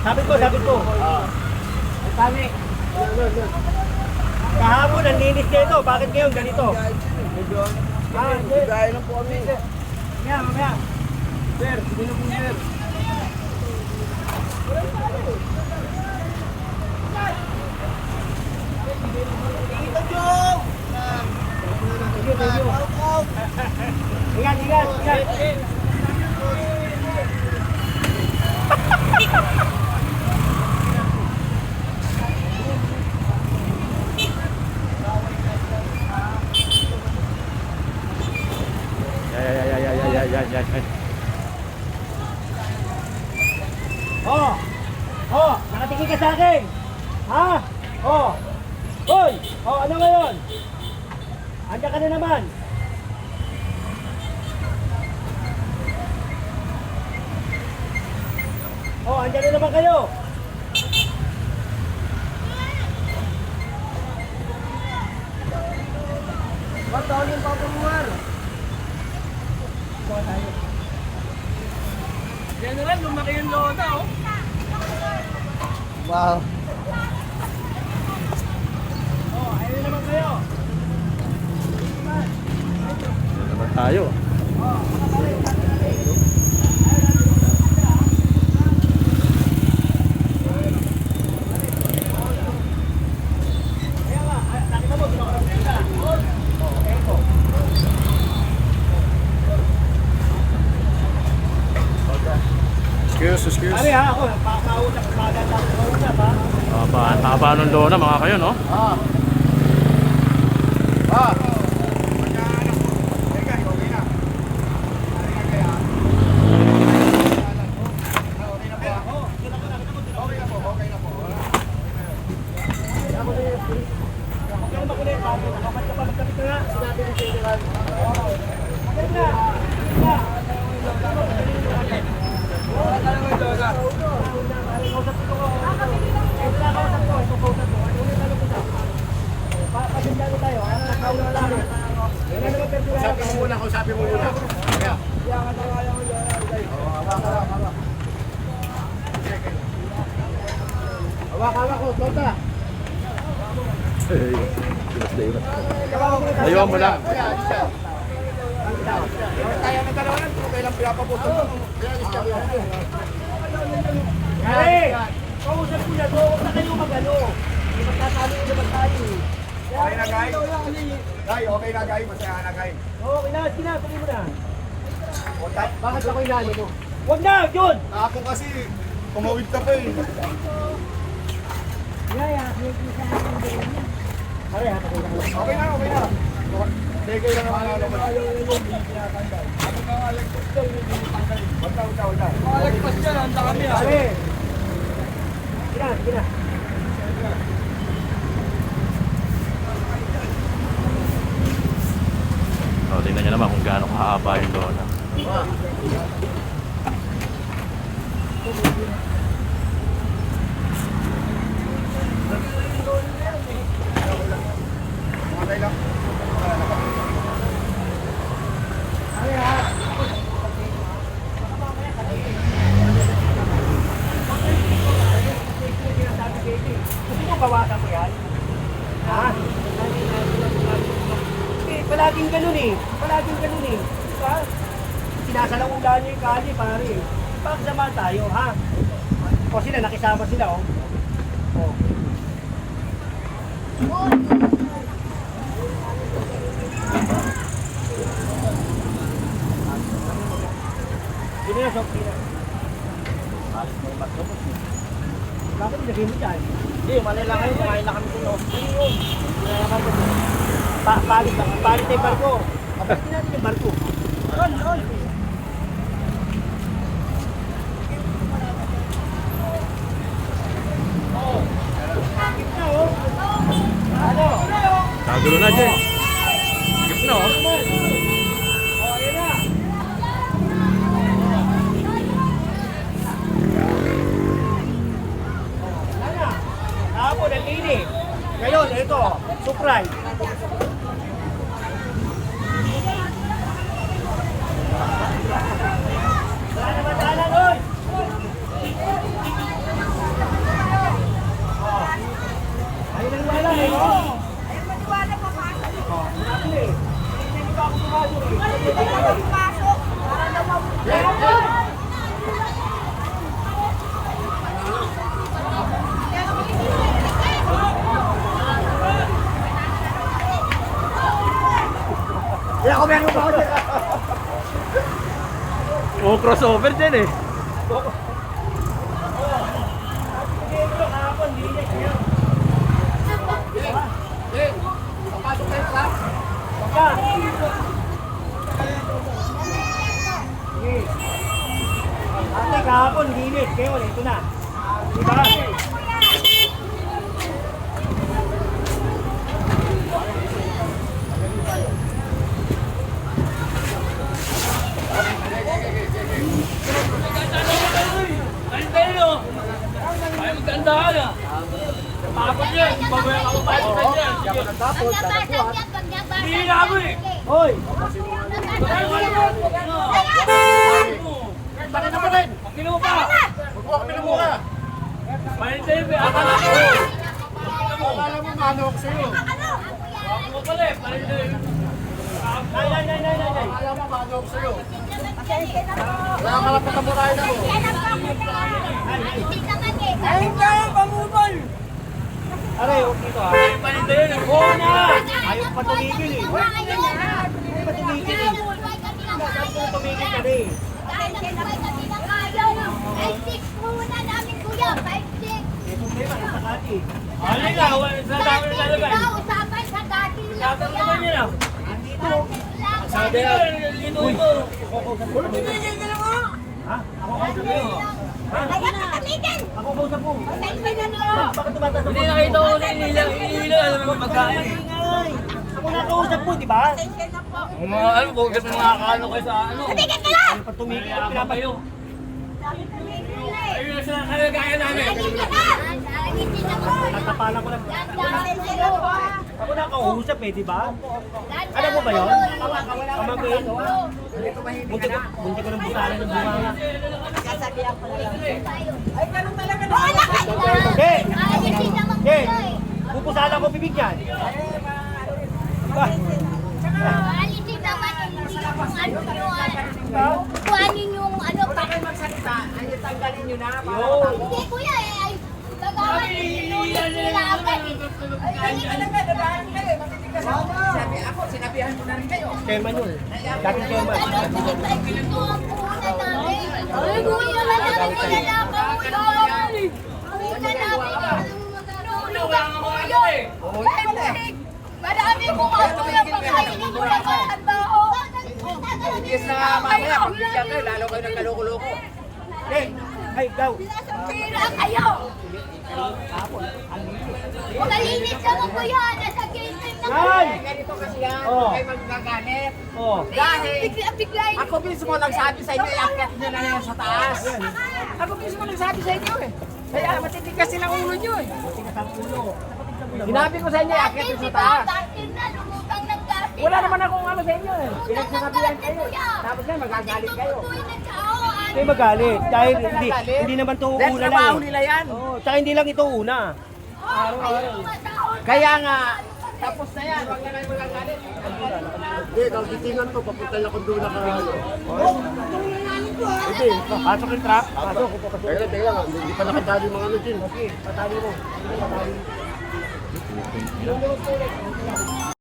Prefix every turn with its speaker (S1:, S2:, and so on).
S1: Sabi ko. Kami. Kahapon, ang linis kayo ito. Bakit ngayon ganito?
S2: Gaya lang po kami.
S1: Mamaya.
S2: Sir, hindi na po sir.
S1: Ingat.
S3: Yan.
S1: Nakatingin ka sa akin. Ha? Hoy! Ano ngayon? Andiyan ka na naman. Andiyan na naman kayo.
S2: Ba't taon yung papamuhar?
S1: General, lumaki yung lota, oh.
S2: Wow.
S1: Ayun na naman kayo.
S3: Naman tayo. Excuse.
S1: Ari ha, ako, pauna pa.
S3: Haba ng lona mga kayo, no?
S2: Kausapin mo muna. Hawak ko, Tota.
S3: Ayun mo lang.
S2: Kaya na dalawa lang, pero kailang pinapaputok.
S1: Ari! Kausap ko na to, huwag na kayo mag-ano. Hindi magkasali ko naman tayo.
S2: Okay na, guys? Guys, okay na, guys. Masaya na, guys.
S1: Okay na, tuloy mo na.
S2: Bakit ako inalo mo?
S1: Huwag na, Jun!
S2: Ako kasi, tumawid ka pa eh.
S1: Ari, ha, tayo na.
S2: Okay na. Hindi kayo lang naman ano. Wala. Malagpas dyan, handa kami ha.
S1: Ari! Sige na.
S3: Tingnan nyo naman kung gaano kahaba yung lona.
S2: Okay lang.
S1: Ari, ha? Gusto mo bawasan ko yan? Ha? Palaging ganun eh. Diba? Sinasalamulan niyo yung kali, pare. Pagsama tayo, ha? O sila, nakisama sila, oh. Sino na, Sok? Bakit nilagay mo dyan?
S2: Hindi, mali lang kayo. Kumain na kami dun.
S1: Palit na yung barko. Kapalitin natin yung barko. Ron. Ano?
S3: Kagulo na dyan. ano.
S1: Oh, ayan na. Wala na. Kahapon, ang linis. Ngayon, ito, surprise. Wala na madalan, oy! Ayun ang wala eh, no?
S4: Ayun, matiwala pa pasok.
S1: Sabi eh. Hindi pa ako pumasok eh.
S4: Hindi ka pasok. Para daw mawala.
S1: Kaya ako meron pa ako dyan.
S3: Oh, crossover din eh.
S1: Ito, kahapon, linis niya.
S2: Papasok kayo sa class.
S1: Yan. Sige. Ate, kahapon, linis. Kayo, ito na. Diba?
S4: Hindi na ako eh.
S1: Hoy!
S2: Bakit na pa rin?
S4: Kinuha pa.
S2: Huwag mo kami mukha.
S4: Maintain mo. Akala ko.
S2: Akala mo mano ako sa'yo.
S4: Ako pala eh. Maintain.
S1: Nay.
S2: Akala mo mano ako sa'yo. Wala ka lang patamurahin ako.
S4: Ayun ka yung pamubol.
S1: Aray, huwag dito ha.
S4: Maintain.
S1: Oo na! Ayaw pa tumigil eh. Ayaw pa tumigil eh. Ayaw pa tumigil ka rin. May problema, nasa kati.
S4: Ano nga? Sa dami na lalagay. Usapan sa dati lang.
S1: Sabi naman niya na. Andito.
S4: Sabi na.
S1: Uy!
S4: Ulo tumigil ka na mo.
S1: Ha? Ako kausap mo. Ha?
S4: Ayan na tumigil.
S1: Ako kausap mo.
S4: Maintain na no.
S1: Bakit tumataas ang
S4: Hindi nakita ko na iniila. Alam mo magkain.
S1: Ingay. Ako nakausap mo, di ba?
S4: Mga ano, bukas mga akalo kayo sa ano.
S1: Tumigil ka na! Ayaw pa tumigil.
S4: Kayo. Ayun na sila kaya namin.
S1: Natapalan ko lang. Ako nakausap eh, di ba? Alam mo ba yun? Kamagin? Bunti ko ng busalan ng bunga. Eh! Pupusalan ko bibig yan. Diba?
S5: Kuhanin yung ano pa.
S1: Yun.
S5: Hindi kuya eh. Ay, gagawin yung nilaban eh.
S1: Chairman yun. Dating chairman.
S5: Ito ang puhunan namin. Ay, kuya na namin nilalaban mo yun. Puhunan namin. Marami kong ako yung pagkainin mo na katrabaho.
S2: Yes na nga mamaya. Pagbigyan kayo, lalo kayo nagkaloko-loko.
S1: Eh! Ay, daw!
S5: Pira kayo. Magalinis naman ko yan. Nasa kitchen na
S1: Yan!
S2: Ganito kasi yan.
S1: Oo.
S2: Kayo magkagalit.
S1: Oh.
S2: Dahil
S5: bigla
S2: ako mismo nagsabi sa inyo, iakyat nyo na yan sa taas. Ako mismo nagsabi sa inyo eh. Kaya matindi kasi ng ulo nyo eh.
S1: Tingnan sa pulo.
S2: Sinabi ko sa inyo, iakyat nyo sa taas. Wala naman akong ano sa inyo eh. Pinagsasabihan kayo. Tapos ngayon magagalit kayo.
S1: Hindi magalit. Dahil hindi naman ito
S2: Dahil
S1: una
S2: trabaho
S1: lang eh.
S2: nila yan.
S1: Oo, tsaka hindi lang ito una.
S2: Kaya nga, tapos na yan. Huwag na kayo magagalit. Hindi, kalau titingan ko, papunta ako doon na ka.
S1: Hindi, pasok yung truck. Pasok.
S2: Teka lang, hindi pa nakatali mga ano dyan.
S1: Okay, patali mo. Patali mo.